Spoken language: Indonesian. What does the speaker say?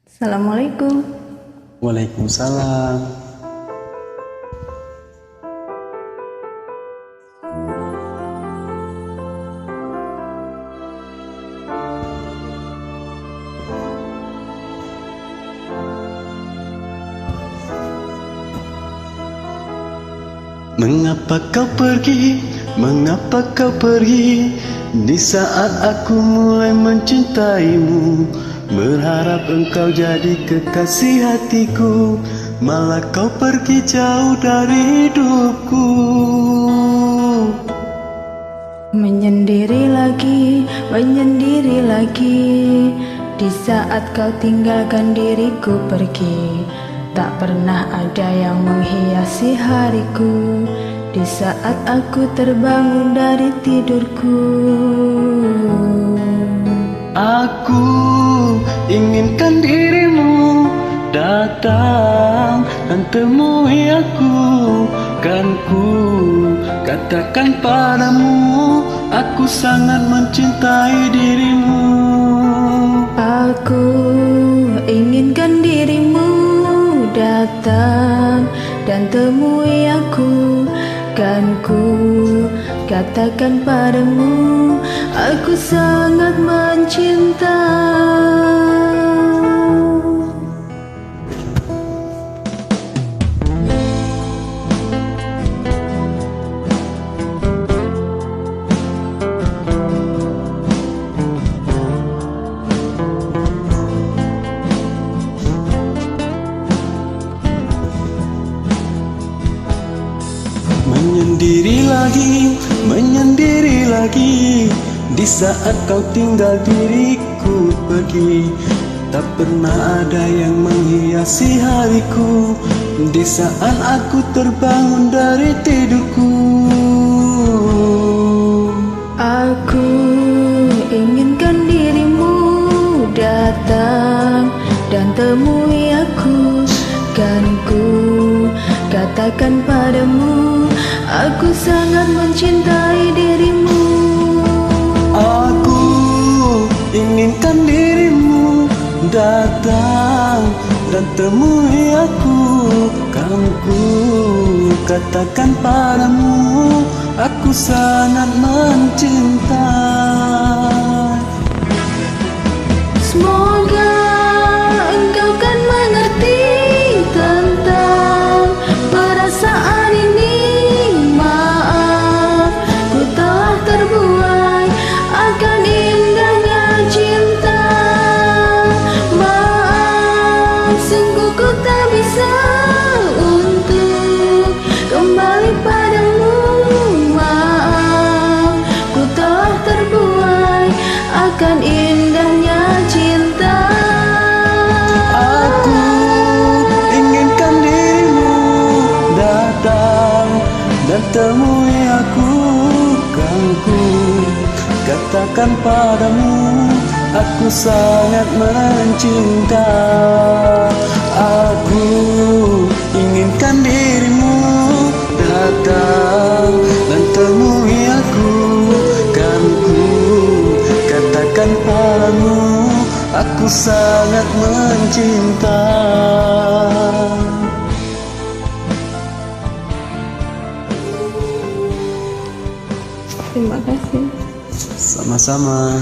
Assalamualaikum. Waalaikumsalam. Mengapa kau pergi? Mengapa kau pergi? Di saat aku mulai mencintaimu, berharap engkau jadi kekasih hatiku, malah kau pergi jauh dari hidupku. Menyendiri lagi, di saat kau tinggalkan diriku pergi. Tak pernah ada yang menghiasi hariku, di saat aku terbangun dari tidurku. Aku inginkan dirimu datang dan temui aku, kan ku katakan padamu, aku sangat mencintai dirimu. Aku inginkan dirimu datang dan temui aku, kan ku katakan padamu, aku sangat mencinta. Menyendiri lagi, di saat kau tinggal diriku pergi. Tak pernah ada yang menghiasi hariku, di saat aku terbangun dari tidurku. Aku inginkan dirimu datang dan temui aku, kan ku katakan padamu, aku sangat mencintai dirimu. Aku inginkan dirimu datang dan temui aku, kan ku katakan padamu, aku sangat mencintai. Semoga engkau kan mengerti tentang perasaan ini. Maaf, ku telah terbuai akan indahnya cinta. Maaf, sungguh ku tak bisa untuk kembali padamu. Maaf, ku telah terbuai akan indahnya cinta. Aku inginkan dirimu datang dan temui aku, kan ku katakan padamu, aku sangat mencinta. Aku inginkan dirimu datang dan temui aku, kan ku katakan padamu, aku sangat mencinta. Terima kasih. Sama-sama.